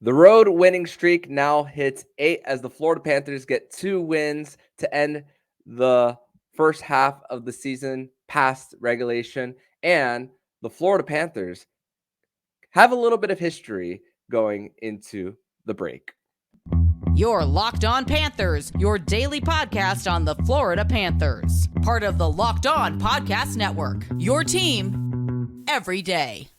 The road winning streak now hits 8 as the Florida Panthers get 2 wins to end the first half of the season past regulation. And the Florida Panthers have a little bit of history going into the break. You're Locked On Panthers, your daily podcast on the Florida Panthers. Part of the Locked On Podcast Network, your team every day.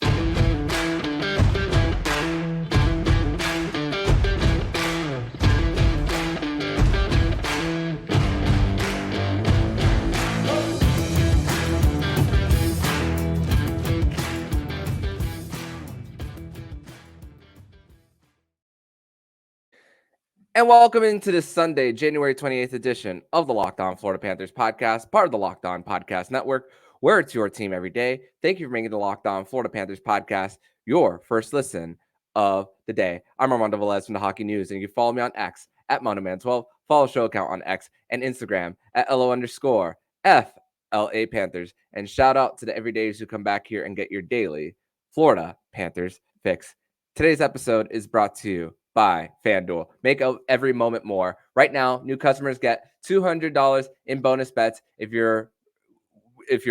And welcome into this Sunday, January 28th edition of the Locked On Florida Panthers podcast, part of the Locked On Podcast Network, where it's your team every day. Thank you for making the Locked On Florida Panthers podcast your first listen of the day. I'm Armando Velez from the Hockey News, and you can follow me on X at MondoMan12. Follow the show account on X and Instagram at LO_FLA Panthers. And shout out to the everydays who come back here and get your daily Florida Panthers fix. Today's episode is brought to you by FanDuel. Make every moment more. Right now, new customers get $200 in bonus bets if your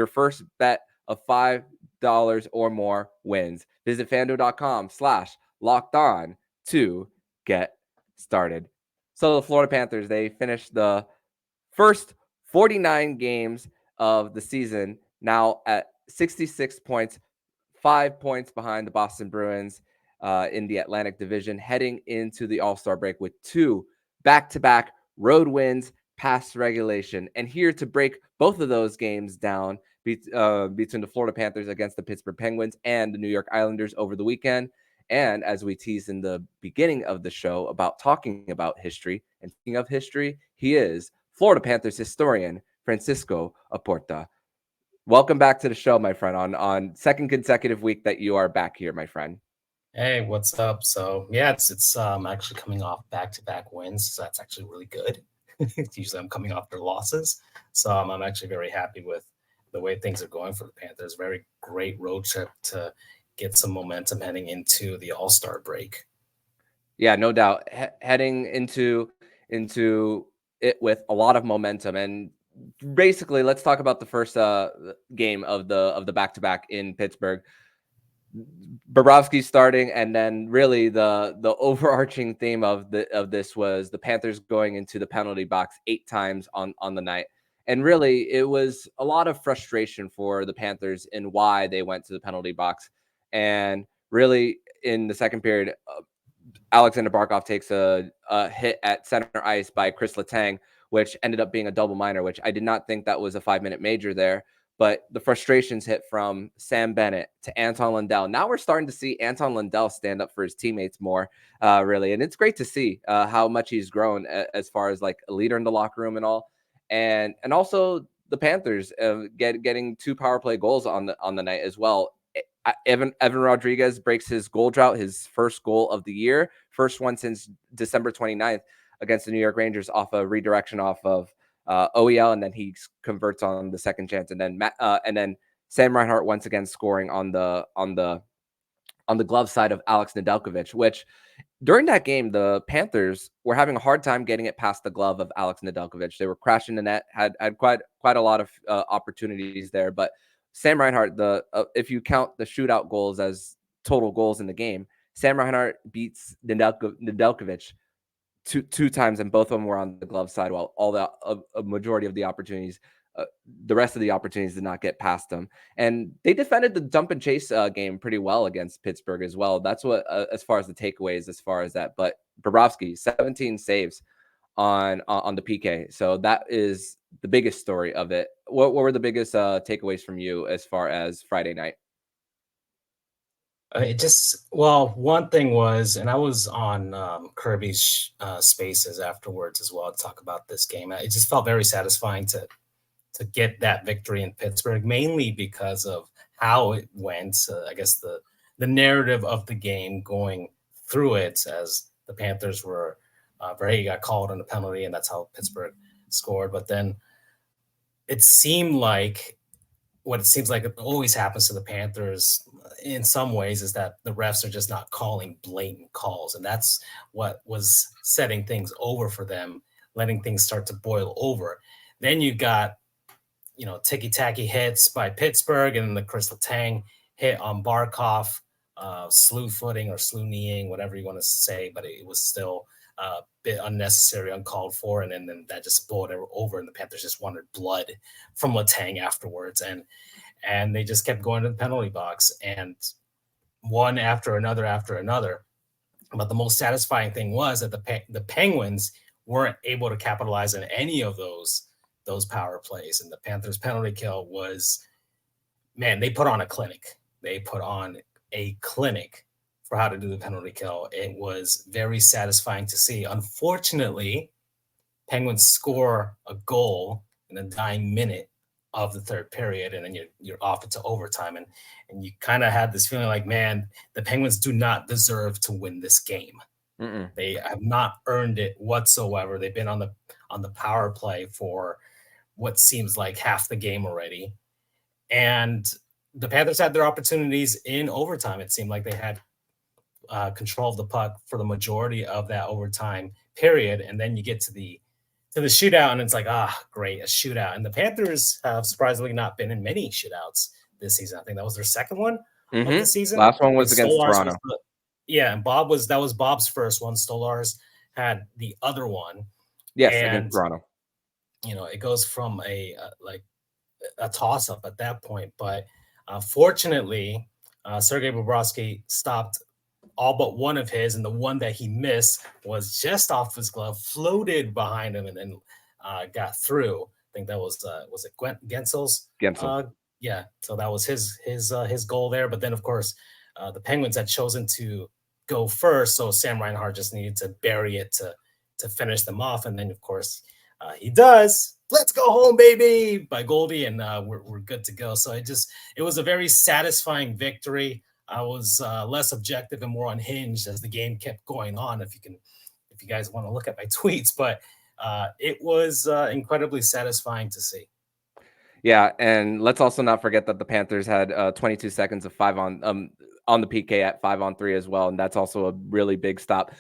first bet of $5 or more wins. Visit FanDuel.com/locked-on to get started. So the Florida Panthers, they finished the first 49 games of the season now at 66 points, 5 points behind the Boston Bruins in the Atlantic Division, heading into the All-Star break with 2 back-to-back road wins past regulation. And here to break both of those games down between the Florida Panthers against the Pittsburgh Penguins and the New York Islanders over the weekend. And as we teased in the beginning of the show about talking about history, and speaking of history, he is Florida Panthers historian Francisco Oporta. Welcome back to the show, my friend, on second consecutive week that you are back here, my friend. Hey, what's up? So yeah, it's actually coming off back-to-back wins, so that's actually really good. Usually I'm coming off their losses, so I'm actually very happy with the way things are going for the Panthers. Very great road trip to get some momentum heading into the All-Star break. Yeah, no doubt. Heading into it with a lot of momentum. And basically, let's talk about the first game of the back-to-back in Pittsburgh. Bobrovsky starting, and then really the overarching theme of this was the Panthers going into the penalty box 8 times on the night. And really, it was a lot of frustration for the Panthers in why they went to the penalty box. And really, in the second period, Alexander Barkov takes a hit at center ice by Chris Letang, which ended up being a double minor, which I did not think that was a 5-minute major there. But the frustrations hit from Sam Bennett to Anton Lundell. Now we're starting to see Anton Lundell stand up for his teammates more, really. And it's great to see how much he's grown as far as like a leader in the locker room and all. And also the Panthers getting 2 power play goals on the night as well. Evan Rodriguez breaks his goal drought, his first goal of the year, first one since December 29th against the New York Rangers off a redirection off of OEL, and then he converts on the second chance, and then Sam Reinhart once again scoring on the glove side of Alex Nedeljkovic, which during that game the Panthers were having a hard time getting it past the glove of Alex Nedeljkovic. They were crashing the net, had quite a lot of opportunities there, but Sam Reinhart, if you count the shootout goals as total goals in the game, Sam Reinhart beats Nedeljkovic two times, and both of them were on the glove side, while a majority of the opportunities, the rest of the opportunities did not get past them. And they defended the dump and chase game pretty well against Pittsburgh as well. That's what, as far as the takeaways, as far as that. But Bobrovsky, 17 saves on the PK. So that is the biggest story of it. What were the biggest takeaways from you as far as Friday night? One thing was, and I was on Kirby's Spaces afterwards as well to talk about this game. It just felt very satisfying to get that victory in Pittsburgh, mainly because of how it went. I guess the narrative of the game going through it, as the Panthers were Brady got called on a penalty, and that's how Pittsburgh scored. But then it seemed like what it seems like it always happens to the Panthers in some ways is that the refs are just not calling blatant calls. And that's what was setting things over for them, letting things start to boil over. Then you got, ticky-tacky hits by Pittsburgh and the Chris Letang hit on Barkov, slew footing or slew kneeing, whatever you want to say, but it was still a bit unnecessary, uncalled for, and then that just boiled over, and the Panthers just wanted blood from Letang afterwards, and they just kept going to the penalty box, and one after another. But the most satisfying thing was that the Penguins weren't able to capitalize on any of those power plays, and the Panthers penalty kill was, man, they put on a clinic. They put on a clinic for how to do the penalty kill. It was very satisfying to see. Unfortunately, Penguins score a goal in the dying minute of the third period, and then you're off into overtime, and you kind of had this feeling like, man, the Penguins do not deserve to win this game. Mm-mm. They have not earned it whatsoever. They've been on the power play for what seems like half the game already, and the Panthers had their opportunities in overtime. It seemed like they had control of the puck for the majority of that overtime period, and then you get to the shootout, and it's like, great, a shootout. And the Panthers have surprisingly not been in many shootouts this season. I think that was their second one of the season. Last one was against Toronto. And that was Bob's first one. Stolarz had the other one. Yes, against Toronto. It goes from a toss-up at that point. But fortunately, Sergei Bobrovsky stopped all but one of his, and the one that he missed was just off his glove, floated behind him, and then got through. I think that was it Gensel's? Gensel. Yeah, so that was his goal there. But then, of course, the Penguins had chosen to go first, so Sam Reinhart just needed to bury it to finish them off. And then, of course, he does. Let's go home, baby, by Goldie, and we're good to go. So it was a very satisfying victory. I was less objective and more unhinged as the game kept going on. If you guys want to look at my tweets, but it was incredibly satisfying to see. Yeah, and let's also not forget that the Panthers had 22 seconds of 5 on the PK at 5-on-3 as well, and that's also a really big stop.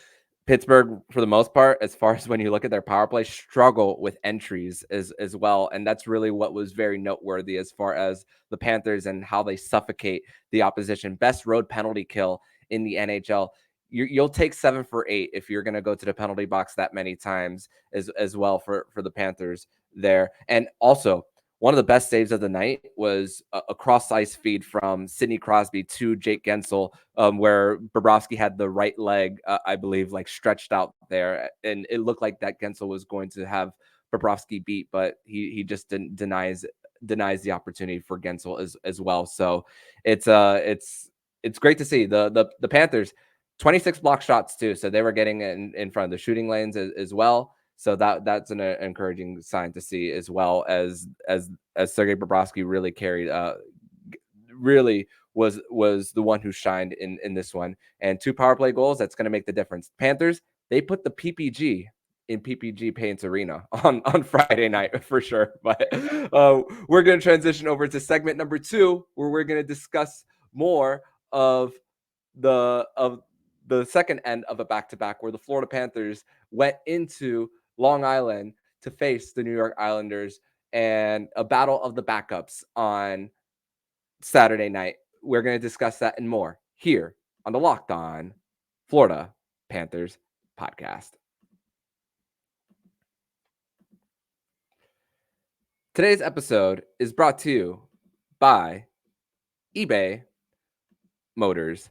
Pittsburgh, for the most part, as far as when you look at their power play, struggle with entries as well. And that's really what was very noteworthy as far as the Panthers and how they suffocate the opposition. Best road penalty kill in the NHL. You'll take 7 for 8 if you're going to go to the penalty box that many times as well for the Panthers there. And also, one of the best saves of the night was a cross-ice feed from Sidney Crosby to Jake Gensel, where Bobrovsky had the right leg, I believe, like stretched out there. And it looked like that Gensel was going to have Bobrovsky beat, but he just denies the opportunity for Gensel as well. So it's great to see the Panthers, 26 block shots too. So they were getting in front of the shooting lanes as well. So that's an encouraging sign to see, as well as Sergei Bobrovsky really carried, really was the one who shined in this one. And 2 power play goals, that's going to make the difference. Panthers, they put the PPG in PPG Paints Arena on Friday night for sure. But we're going to transition over to segment number 2, where we're going to discuss more of the second end of a back-to-back, where the Florida Panthers went into Long Island to face the New York Islanders, and a battle of the backups on Saturday night. We're going to discuss that and more here on the Locked On Florida Panthers podcast. Today's episode is brought to you by eBay Motors.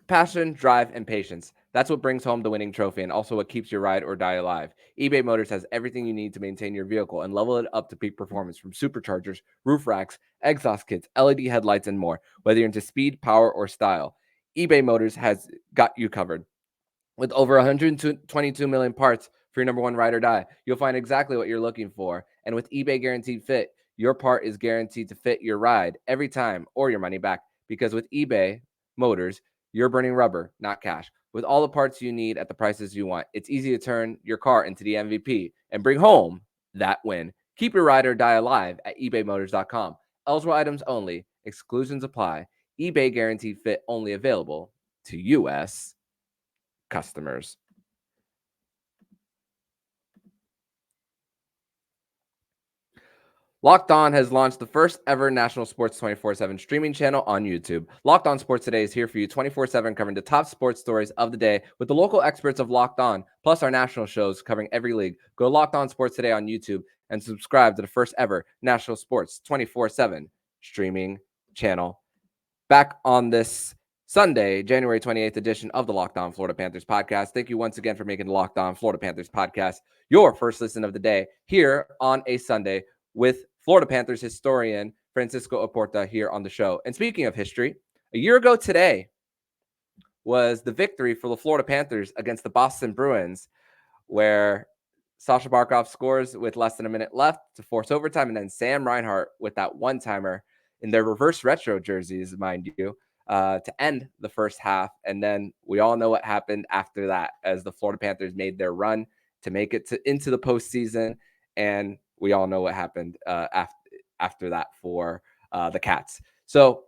Passion, drive, and patience. That's what brings home the winning trophy, and also what keeps your ride or die alive. eBay Motors has everything you need to maintain your vehicle and level it up to peak performance, from superchargers, roof racks, exhaust kits, LED headlights, and more. Whether you're into speed, power, or style, eBay Motors has got you covered. With over 122 million parts for your number one ride or die, you'll find exactly what you're looking for. And with eBay Guaranteed Fit, your part is guaranteed to fit your ride every time, or your money back. Because with eBay Motors, you're burning rubber, not cash. With all the parts you need at the prices you want, it's easy to turn your car into the MVP and bring home that win. Keep your ride or die alive at ebaymotors.com. Eligible items only. Exclusions apply. eBay guaranteed fit, only available to U.S. customers. Locked On has launched the first ever national sports 24/7 streaming channel on YouTube. Locked On Sports Today is here for you 24/7, covering the top sports stories of the day with the local experts of Locked On, plus our national shows covering every league. Go to Locked On Sports Today on YouTube and subscribe to the first ever national sports 24/7 streaming channel. Back on this Sunday, January 28th edition of the Locked On Florida Panthers podcast. Thank you once again for making the Locked On Florida Panthers podcast your first listen of the day here on a Sunday with Florida Panthers historian Francisco Oporta here on the show. And speaking of history, a year ago today was the victory for the Florida Panthers against the Boston Bruins, where Sasha Barkov scores with less than a minute left to force overtime, and then Sam Reinhart with that one-timer in their reverse retro jerseys, mind you, to end the first half. And then we all know what happened after that, as the Florida Panthers made their run to make it into the postseason, and we all know what happened after that for the Cats. So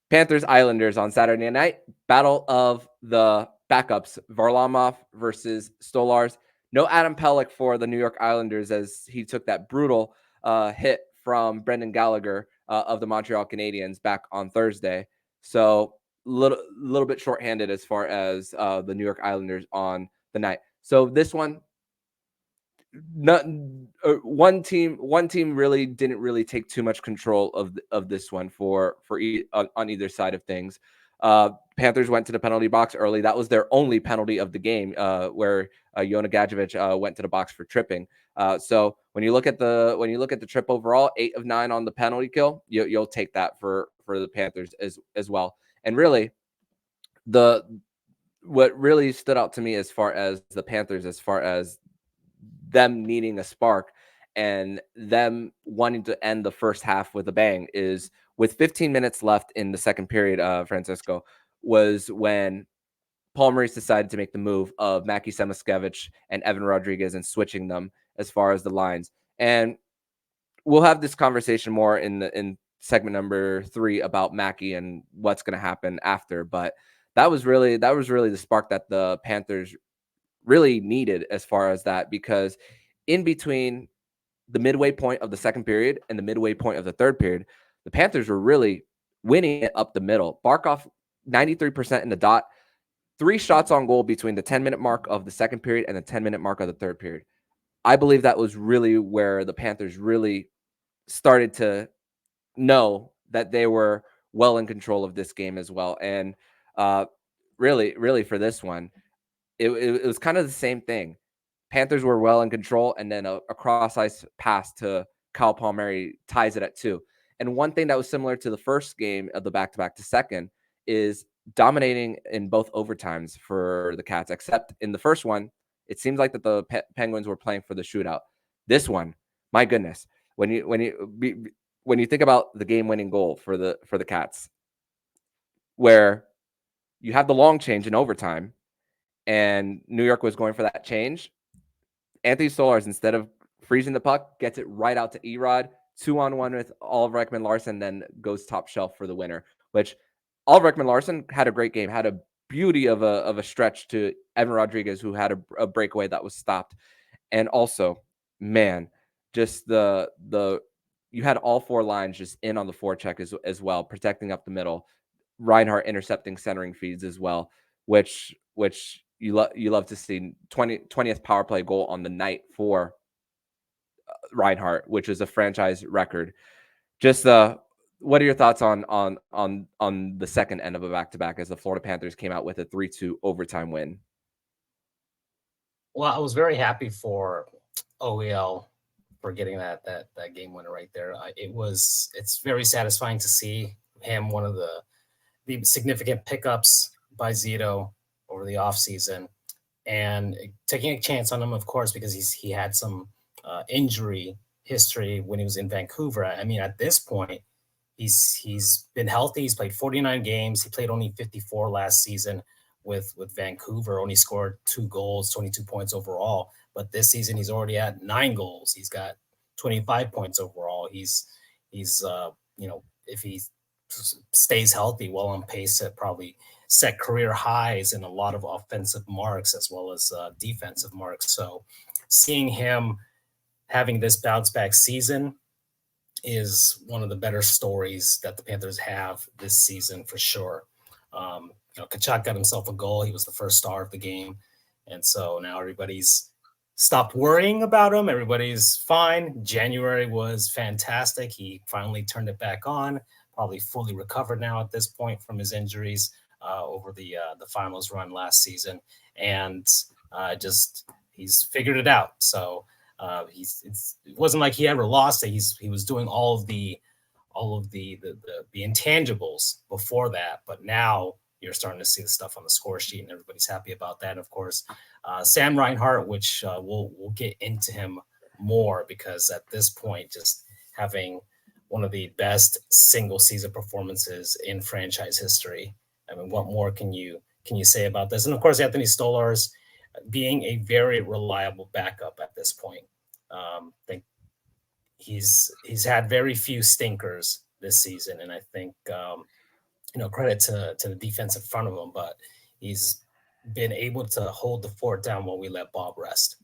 Panthers Islanders on Saturday night, battle of the backups, Varlamov versus Stolars. No Adam Pelech for the New York Islanders, as he took that brutal hit from Brendan Gallagher of the Montreal Canadiens back on Thursday. So little bit shorthanded as far as the New York Islanders on the night. So this one, one team really didn't really take too much control of this one on either side of things. Panthers went to the penalty box early. That was their only penalty of the game, where Jona Gadjevich went to the box for tripping. So when you look at the trip overall, 8 of 9 on the penalty kill, you'll take that for the Panthers as well. And really, what really stood out to me as far as the Panthers, as far as them needing a spark and them wanting to end the first half with a bang, is with 15 minutes left in the second period, Francisco, was when Paul Maurice decided to make the move of Mackie Samoskevich and Evan Rodriguez and switching them as far as the lines. And we'll have this conversation more in segment number 3 about Mackie and what's going to happen after. But that was really the spark that the Panthers really needed as far as that, because in between the midway point of the second period and the midway point of the third period, the Panthers were really winning it up the middle. Barkov, 93% in the dot, 3 shots on goal between the 10-minute mark of the second period and the 10-minute mark of the third period. I believe that was really where the Panthers really started to know that they were well in control of this game as well. And really for this one, it was kind of the same thing. Panthers were well in control, and then a cross-ice pass to Kyle Palmieri ties it at 2. And one thing that was similar to the first game of the back-to-back to second is dominating in both overtimes for the Cats, except in the first one, it seems like that the Penguins were playing for the shootout. This one, my goodness, when you think about the game-winning goal for the Cats, where you have the long change in overtime, and New York was going for that change, Anthony Stolars, instead of freezing the puck, gets it right out to Erod, 2-on-1 with Oliver Ekman-Larsson, then goes top shelf for the winner, which Oliver Ekman-Larsson had a great game, had a beauty of a stretch to Evan Rodriguez, who had a breakaway that was stopped. And also, man, just you had all 4 lines just in on the forecheck as well, protecting up the middle. Reinhart intercepting centering feeds as well, which you love to see. 20th power play goal on the night for Reinhart, which is a franchise record. Just what are your thoughts on the second end of a back-to-back, as the Florida Panthers came out with a 3-2 overtime win? Well, I was very happy for OEL for getting that game winner right there. It's very satisfying to see him, one of the significant pickups by Zito over the offseason, and taking a chance on him, of course, because he had some injury history when he was in Vancouver. I mean, at this point, he's been healthy. He's played 49 games. He played only 54 last season with Vancouver, only scored 2 goals, 22 points overall. But this season, he's already at 9 goals. He's got 25 points overall. He's if he stays healthy, well on pace to probably set career highs in a lot of offensive marks as well as defensive marks. So seeing him having this bounce back season is one of the better stories that the Panthers have this season for sure. Kachuk got himself a goal. He was the first star of the game. And so now everybody's stopped worrying about him. Everybody's fine. January was fantastic. He finally turned it back on, probably fully recovered now at this point from his injuries over the finals run last season. And he's figured it out. So it wasn't like he ever lost it. He was doing all of the intangibles before that, but now you're starting to see the stuff on the score sheet, and everybody's happy about that. And of course, Sam Reinhart, which we'll get into him more, because at this point, just having one of the best single season performances in franchise history. I mean, what more can you say about this? And of course, Anthony Stolarz being a very reliable backup at this point. I think he's had very few stinkers this season, and I think credit to the defense in front of him, but he's been able to hold the fort down while we let Bob rest.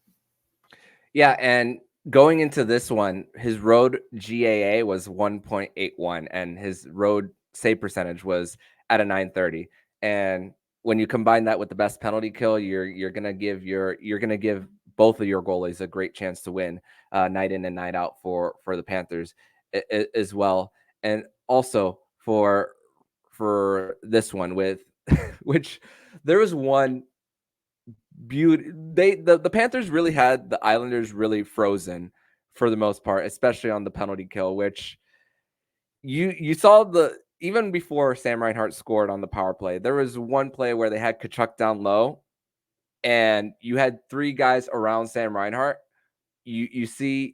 Yeah, and going into this one, his road GAA was 1.81, and his road save percentage was at a 930. And when you combine that with the best penalty kill, you're gonna give both of your goalies a great chance to win night in and night out for the Panthers as well. And also for this one with which there was one beauty. The Panthers really had the Islanders really frozen for the most part, especially on the penalty kill, which you saw even before Sam Reinhart scored on the power play, there was one play where they had Tkachuk down low, and you had three guys around Sam Reinhart. You see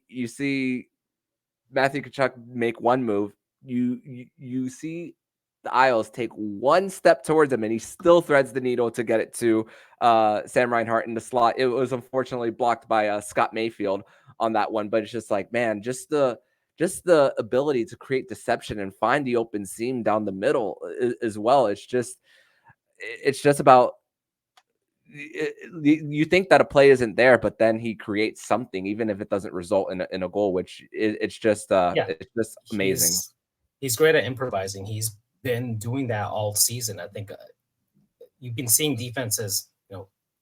Matthew Tkachuk make one move. You see the Isles take one step towards him, and he still threads the needle to get it to Sam Reinhart in the slot. It was unfortunately blocked by Scott Mayfield on that one, but it's just like, man, just the ability to create deception and find the open seam down the middle as well. It's just about, you think that a play isn't there, but then he creates something, even if it doesn't result in a goal, which it's just amazing. He's great at improvising. He's been doing that all season. I think you've been seeing defenses,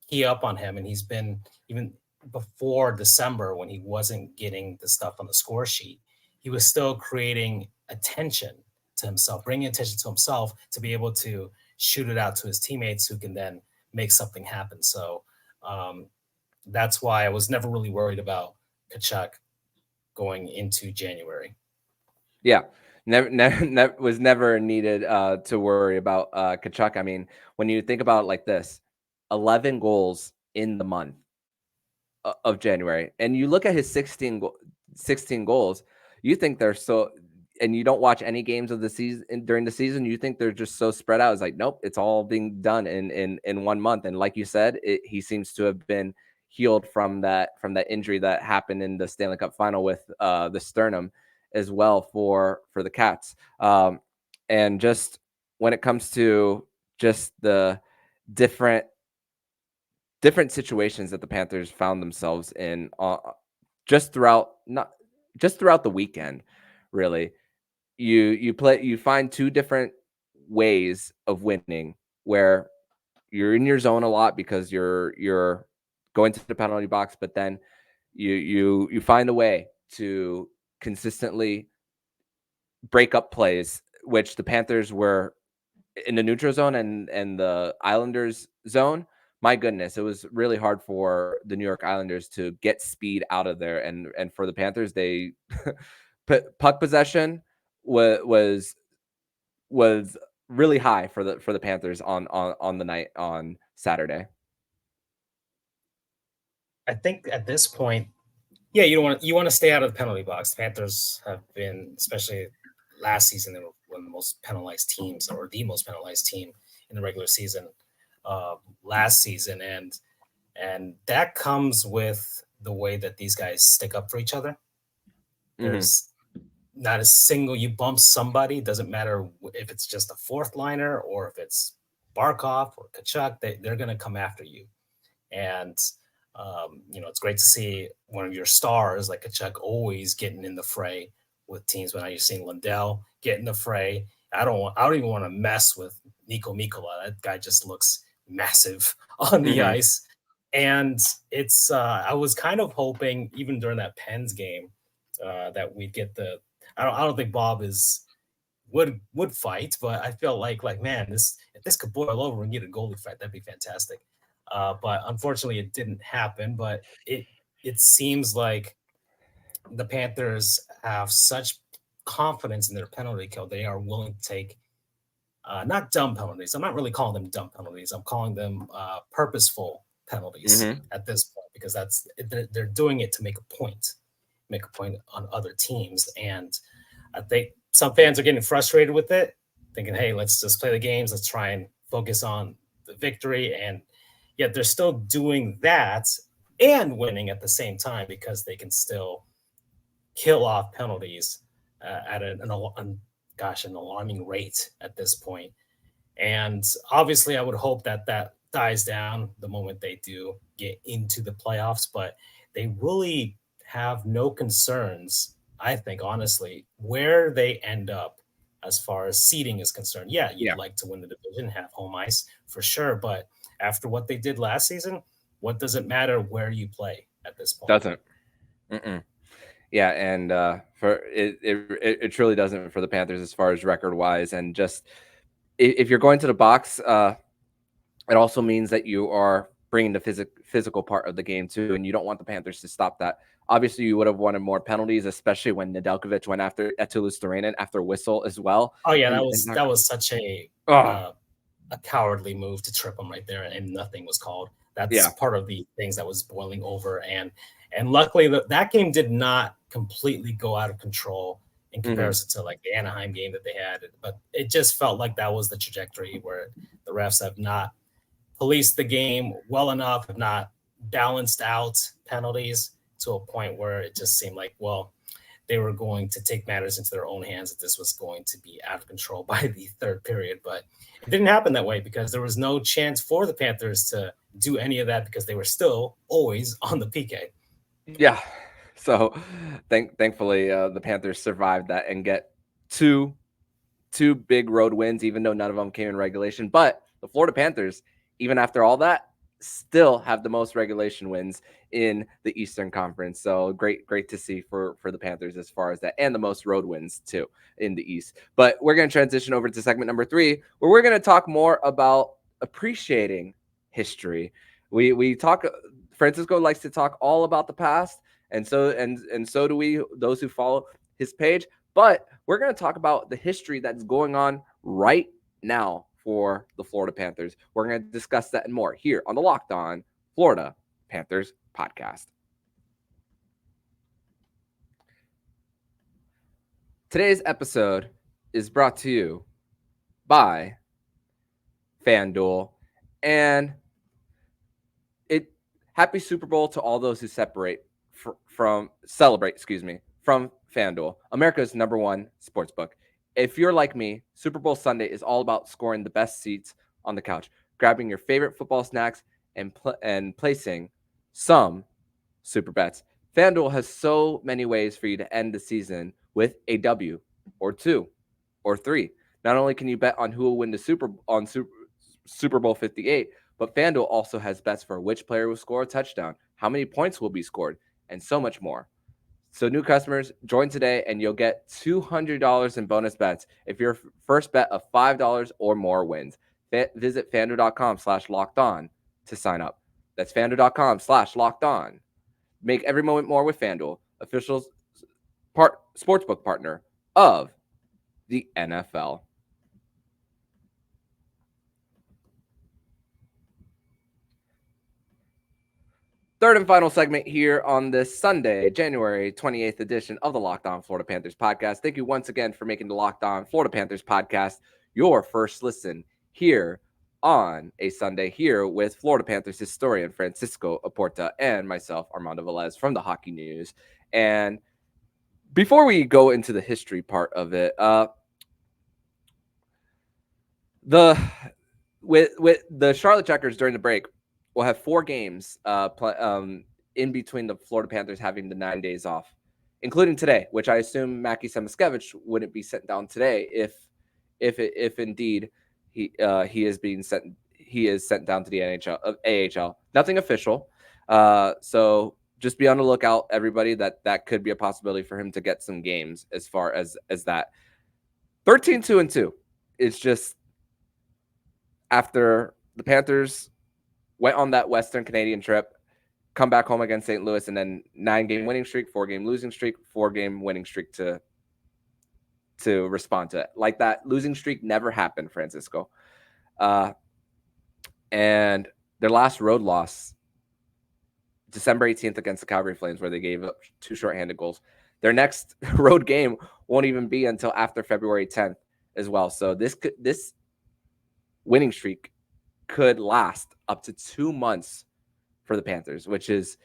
key up on him, and he's been, even before December when he wasn't getting the stuff on the score sheet, he was still creating attention to himself, bringing attention to himself to be able to shoot it out to his teammates who can then make something happen. So that's why I was never really worried about Tkachuk going into January. Yeah. Never was never needed to worry about Tkachuk. I mean, when you think about it like this, 11 goals in the month of January, and you look at his 16 goals, you think they're so, and you don't watch any games of the season during the season, you think they're just so spread out. It's like, nope, it's all being done in 1 month. And like you said, he seems to have been healed from that injury that happened in the Stanley Cup final with the sternum as well for the Cats. And just when it comes to just the different situations that the Panthers found themselves in just throughout the weekend, really, you find two different ways of winning, where you're in your zone a lot because you're going to the penalty box, but then you find a way to consistently break up plays, which the Panthers were in the neutral zone and the Islanders zone. My goodness, it was really hard for the New York Islanders to get speed out of there, and for the Panthers, they puck possession was really high for the Panthers on the night on Saturday. I think at this point, yeah, you want to stay out of the penalty box. The Panthers have been, especially last season, they were one of the most penalized teams, or the most penalized team in the regular season last season, and that comes with the way that these guys stick up for each other. There's not a single, you bump somebody, doesn't matter if it's just a fourth liner or if it's Barkov or Kachuk, they're going to come after you. And, it's great to see one of your stars like Kachuk always getting in the fray with teams. When you're seeing Lundell get in the fray, I don't even want to mess with Nico Mikkola. That guy just looks massive on the ice. And it's, I was kind of hoping even during that Pens game that we'd get I don't think Bob would fight, but I felt like man, if this could boil over and get a goalie fight, that'd be fantastic. But unfortunately, it didn't happen. But it seems like the Panthers have such confidence in their penalty kill; they are willing to take not dumb penalties. I'm not really calling them dumb penalties. I'm calling them purposeful penalties at this point, because they're doing it to make a point on other teams. And I think some fans are getting frustrated with it, thinking, hey, let's just play the games. Let's try and focus on the victory. And yet they're still doing that and winning at the same time, because they can still kill off penalties at an alarming rate at this point. And obviously I would hope that dies down the moment they do get into the playoffs, but they really have no concerns, I think, honestly, where they end up as far as seeding is concerned. Yeah, you'd like to win the division, have home ice for sure, but after what they did last season, what does it matter where you play at this point? Doesn't. Yeah, and for it truly doesn't for the Panthers as far as record wise, and just if you're going to the box, it also means that you are bringing the physical part of the game too, and you don't want the Panthers to stop that. Obviously, you would have wanted more penalties, especially when Nedeljkovic went after Eetu Luostarinen after whistle as well. Oh yeah, that was such a cowardly move to trip him right there, and nothing was called. That's part of the things that was boiling over, and luckily that game did not completely go out of control in comparison to like the Anaheim game that they had, but it just felt like that was the trajectory where the refs have not policed the game well enough, have not balanced out penalties to a point where it just seemed like, well, they were going to take matters into their own hands, that this was going to be out of control by the third period. But it didn't happen that way, because there was no chance for the Panthers to do any of that, because they were still always on the PK. Yeah. So thankfully the Panthers survived that and get two big road wins, even though none of them came in regulation. But the Florida Panthers, even after all that, still have the most regulation wins in the Eastern Conference. So great to see for the Panthers as far as that, and the most road wins too in the East. But we're going to transition over to segment number 3, where we're going to talk more about appreciating history. We talk, Francisco likes to talk all about the past, and so do we, those who follow his page. But we're going to talk about the history that's going on right now for the Florida Panthers. We're going to discuss that and more here on the Locked On Florida Panthers podcast. Today's episode is brought to you by FanDuel, and happy Super Bowl to all those who celebrate from FanDuel, America's #1 sportsbook. If you're like me, Super Bowl Sunday is all about scoring the best seats on the couch, grabbing your favorite football snacks, and placing some super bets. FanDuel has so many ways for you to end the season with a W, or 2, or 3. Not only can you bet on who will win the Super Bowl 58, but FanDuel also has bets for which player will score a touchdown, how many points will be scored, and so much more. So new customers, join today and you'll get $200 in bonus bets if your first bet of $5 or more wins. Visit FanDuel.com/lockedon to sign up. That's FanDuel.com/lockedon. Make every moment more with FanDuel, official sportsbook partner of the NFL. Third and final segment here on this Sunday, January 28th edition of the Locked On Florida Panthers podcast. Thank you once again for making the Locked On Florida Panthers podcast your first listen here on a Sunday, here with Florida Panthers historian Francisco Oporta and myself, Armando Velez, from the Hockey News. And before we go into the history part of it, with the Charlotte Checkers during the break, we'll have 4 games in between the Florida Panthers having the 9 days off, including today, which I assume Mackie Semiskevich wouldn't be sent down today if indeed he is sent down to the AHL. Nothing official. So just be on the lookout, everybody, that could be a possibility for him to get some games as far as that. 13-2-2. It's just after the Panthers went on that Western Canadian trip, come back home against St. Louis, and then 9-game winning streak, 4-game losing streak, 4-game winning streak to respond to it. Like, that losing streak never happened, Francisco. And their last road loss, December 18th against the Calgary Flames, where they gave up 2 shorthanded goals. Their next road game won't even be until after February 10th as well. So this winning streak could last up to 2 months for the Panthers, which is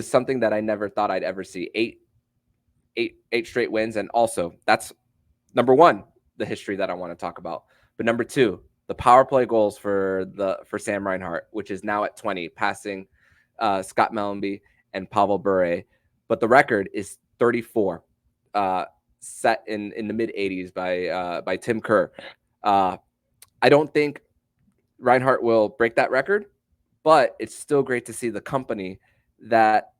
something that I never thought I'd ever see. Eight straight wins, and also that's number 1, the history that I want to talk about. But number 2, the power play goals for Sam Reinhart, which is now at 20, passing Scott Mellanby and Pavel Bure. But the record is 34, set in the mid 80s by Tim Kerr. I don't think Reinhart will break that record, but it's still great to see the company that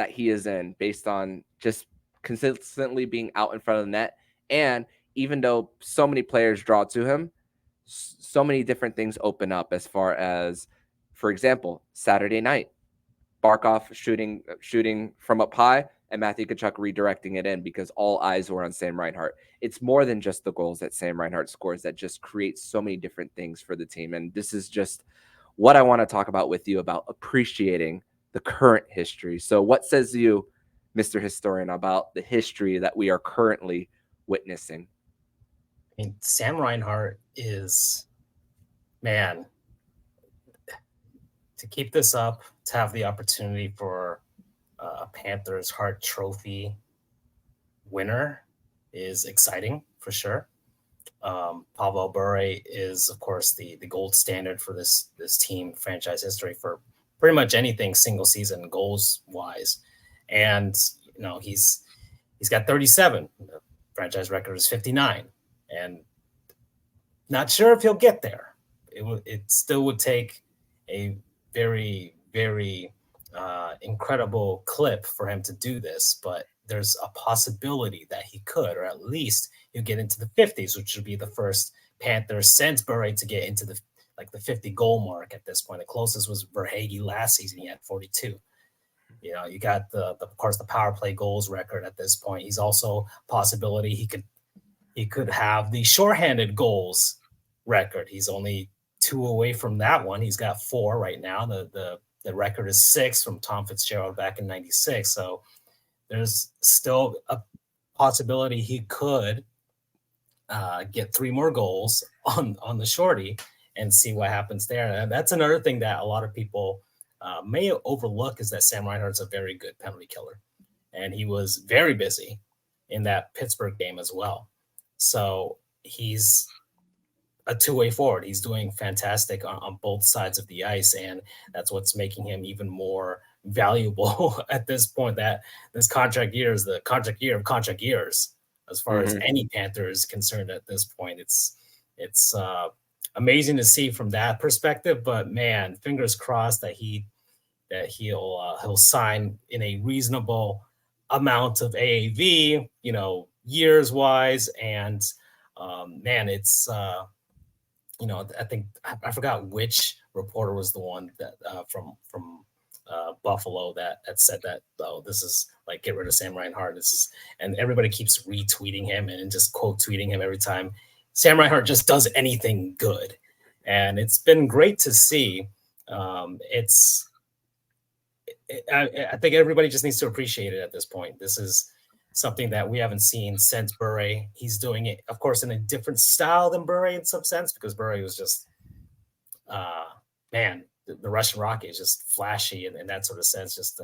he is in, based on just consistently being out in front of the net. And even though so many players draw to him, so many different things open up, as far as, for example, Saturday night, Barkov shooting from up high, and Matthew Tkachuk redirecting it in, because all eyes were on Sam Reinhart. It's more than just the goals that Sam Reinhart scores that just creates so many different things for the team. And this is just what I want to talk about with you, about appreciating the current history. So what says you, Mr. Historian, about the history that we are currently witnessing? I mean, Sam Reinhart is, man, to keep this up, to have the opportunity for a Panthers Hart Trophy winner is exciting for sure. Pavel Bure is, of course, the gold standard for this team franchise history for pretty much anything single season goals wise. And, he's got 37. The franchise record is 59. And not sure if he'll get there. It still would take a very, very incredible clip for him to do this, but there's a possibility that he could, or at least he'll get into the 50s, which would be the first Panthers since Bure to get into the 50 goal mark at this point. The closest was Verhaeghe last season. He had 42. You got of course the power play goals record at this point. He's also a possibility he could have the shorthanded goals record. He's only 2 away from that one. He's got 4 right now. The record is 6 from Tom Fitzgerald back in '96. So there's still a possibility he could get 3 more goals on the shorty and see what happens there. And that's another thing that a lot of people may overlook, is that Sam Reinhart's a very good penalty killer. And he was very busy in that Pittsburgh game as well. So he's a 2-way forward. He's doing fantastic on both sides of the ice, and that's what's making him even more valuable at this point. That this contract year is the contract year of contract years, as far as any Panther is concerned at this point. It's amazing to see from that perspective. But man, fingers crossed that he'll sign in a reasonable amount of AAV, years wise, and man, it's. I think I forgot which reporter was the one that from Buffalo that said that, this is like, get rid of Sam Reinhart. And everybody keeps retweeting him and just quote tweeting him every time Sam Reinhart just does anything good. And it's been great to see. I think everybody just needs to appreciate it at this point. This is something that we haven't seen since Bure. He's doing it, of course, in a different style than Bure in some sense, because Bure was just, the Russian Rocket is just flashy in that sort of sense, just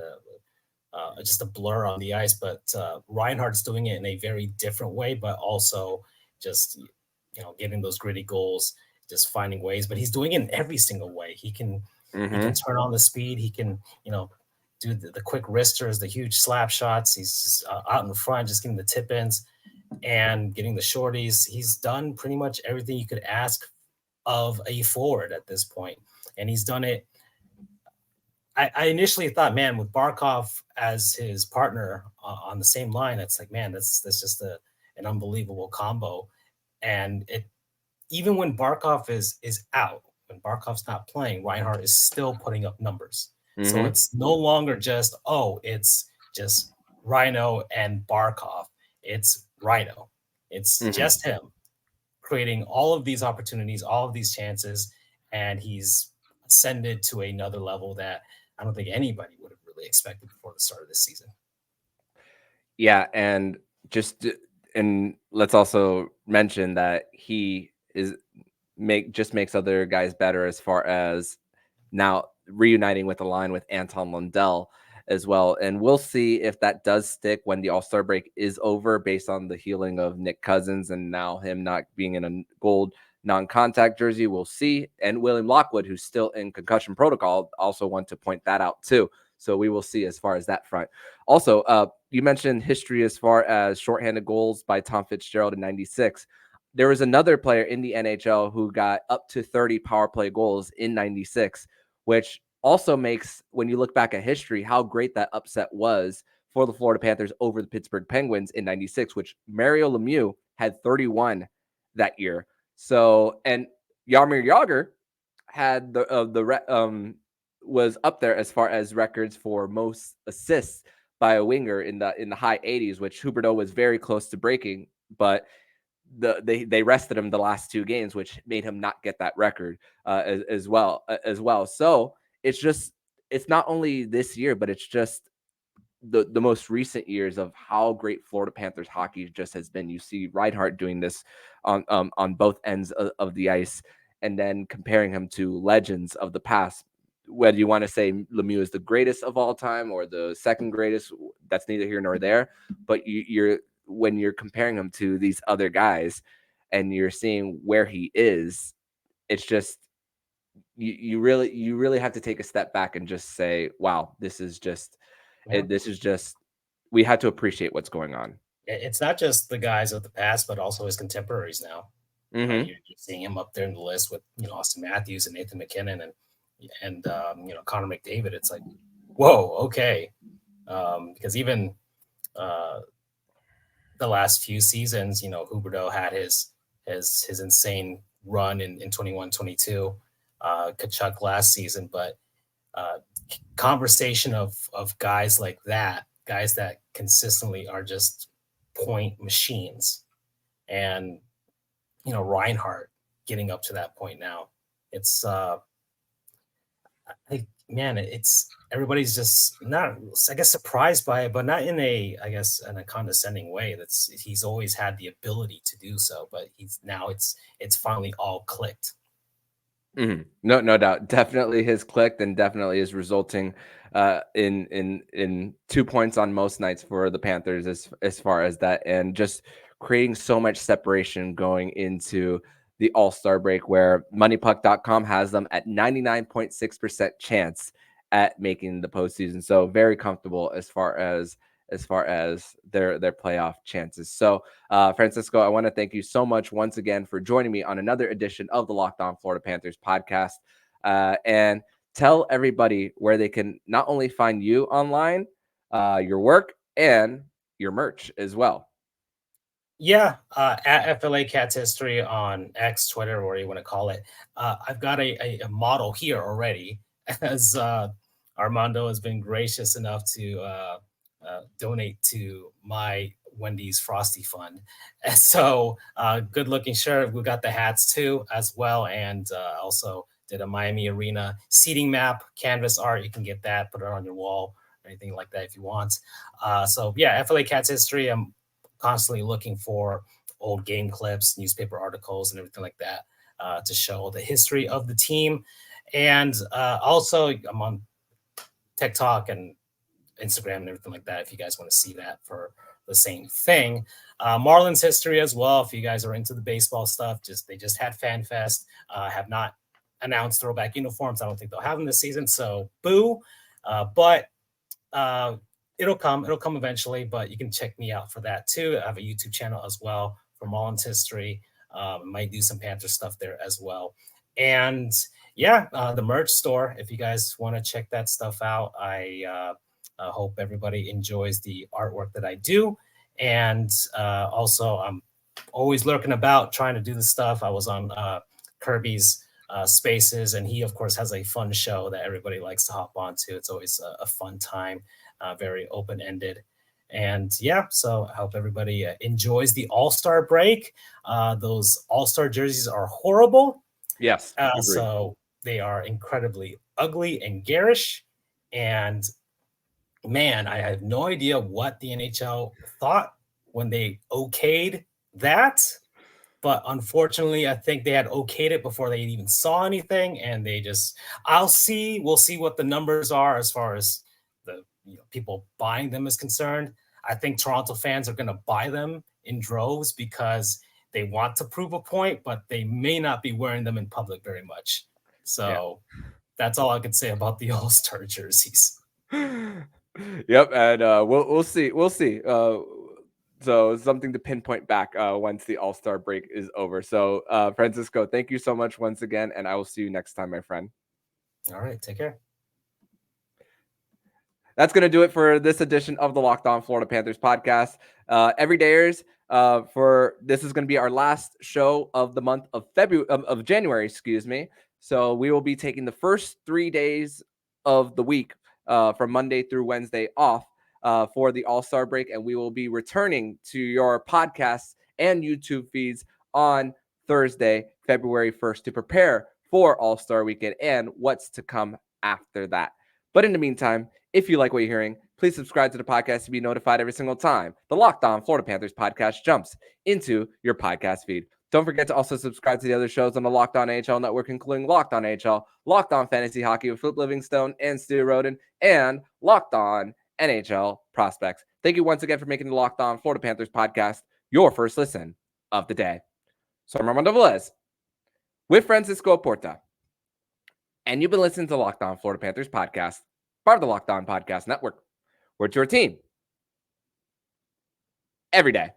just a blur on the ice. But Reinhart's doing it in a very different way, but also just getting those gritty goals, just finding ways. But he's doing it in every single way. He can turn on the speed. He can do the quick wristers, the huge slap shots. He's just out in front, just getting the tip ins and getting the shorties. He's done pretty much everything you could ask of a forward at this point, and he's done it. I initially thought, man, with Barkov as his partner on the same line, that's like, man, that's just an unbelievable combo. And even when Barkov is out, when Barkov's not playing, Reinhart is still putting up numbers. So it's no longer just, it's just Rhino and Barkov. It's Rhino. It's just him creating all of these opportunities, all of these chances, and he's ascended to another level that I don't think anybody would have really expected before the start of this season. Yeah, and let's also mention that he makes other guys better as far as now reuniting with the line with Anton Lundell as well. And we'll see if that does stick when the All-Star break is over, based on the healing of Nick Cousins and now him not being in a gold non-contact jersey. We'll see. And William Lockwood, who's still in concussion protocol, also want to point that out too. So we will see as far as that front. Also, you mentioned history as far as shorthanded goals by Tom Fitzgerald in 96. There was another player in the NHL who got up to 30 power play goals in 96, which also makes, when you look back at history, how great that upset was for the Florida Panthers over the Pittsburgh Penguins in 96, which Mario Lemieux had 31 that year. So, and Jaromir Jagr had was up there as far as records for most assists by a winger in the high 80s, which Huberdeau was very close to breaking, but they rested him the last two games, which made him not get that record as well. So it's not only this year, but it's just the most recent years of how great Florida Panthers hockey just has been. You see Reinhart doing this on both ends of the ice, and then comparing him to legends of the past. Whether you want to say Lemieux is the greatest of all time or the second greatest, that's neither here nor there. But when you're comparing him to these other guys and you're seeing where he is, it's just you really have to take a step back and just say, wow, this is just we had to appreciate what's going on. It's not just the guys of the past, but also his contemporaries now. You're seeing him up there in the list with Austin Matthews and Nathan McKinnon and Connor McDavid. It's like, whoa, okay, because even the last few seasons, Huberdeau had his insane run in 21-22, Kachuk last season, but conversation of guys like that, guys that consistently are just point machines, and Reinhart getting up to that point now. It's it's everybody's just not, I guess, surprised by it, but not in a condescending way. He's always had the ability to do so, but it's finally all clicked. No doubt. Definitely has clicked and definitely is resulting in 2 points on most nights for the Panthers as far as that, and just creating so much separation going into the All-Star break, where moneypuck.com has them at 99.6% chance at making the postseason. So very comfortable as far as their playoff chances. So Francisco, I want to thank you so much once again for joining me on another edition of the Locked On Florida Panthers podcast, and tell everybody where they can not only find you online, your work, and your merch as well. Yeah, at FLA Cats History on X, Twitter, or what you want to call it. I've got a model here already, as Armando has been gracious enough to donate to my Wendy's Frosty Fund. And so good looking shirt. We got the hats too as well, and also did a Miami Arena seating map, canvas art. You can get that, put it on your wall, or anything like that if you want. So yeah, FLA Cats History. I'm constantly looking for old game clips, newspaper articles, and everything like that to show the history of the team. And also I'm on TikTok and Instagram and everything like that if you guys want to see that for the same thing. Marlins history as well. If you guys are into the baseball stuff, they just had Fan Fest, have not announced throwback uniforms. I don't think they'll have them this season. So boo. But it'll come eventually, but you can check me out for that too. I have a YouTube channel as well for Marlins history. Might do some Panther stuff there as well. And yeah, the merch store, if you guys want to check that stuff out, I hope everybody enjoys the artwork that I do. And also, I'm always lurking about trying to do the stuff. I was on Kirby's Spaces, and he, of course, has a fun show that everybody likes to hop onto. It's always a fun time, very open-ended. And yeah, so I hope everybody enjoys the All-Star break. Those All-Star jerseys are horrible. Yes. So they are incredibly ugly and garish. And man, I have no idea what the NHL thought when they okayed that. But unfortunately, I think they had okayed it before they even saw anything. And we'll see what the numbers are as far as the people buying them is concerned. I think Toronto fans are going to buy them in droves because they want to prove a point, but they may not be wearing them in public very much. So That's all I can say about the All-Star jerseys. Yep, and we'll see. So something to pinpoint back once the All-Star break is over. So Francisco, thank you so much once again, and I will see you next time, my friend. All right, take care. That's going to do it for this edition of the Locked On Florida Panthers podcast. Everydayers, for this is going to be our last show of the month of January, excuse me. So we will be taking the first 3 days of the week from Monday through Wednesday off for the All-Star break, and we will be returning to your podcasts and YouTube feeds on Thursday, February 1st to prepare for All-Star weekend and what's to come after that. But in the meantime, if you like what you're hearing, please subscribe to the podcast to be notified every single time the Locked On Florida Panthers podcast jumps into your podcast feed. Don't forget to also subscribe to the other shows on the Locked On NHL network, including Locked On NHL, Locked On Fantasy Hockey with Flip Livingstone and Stu Roden, and Locked On NHL Prospects. Thank you once again for making the Locked On Florida Panthers podcast your first listen of the day. So I'm Armando Velez with Francisco Oporta, and you've been listening to Locked On Florida Panthers podcast, part of the Locked On Podcast Network. We're your team every day.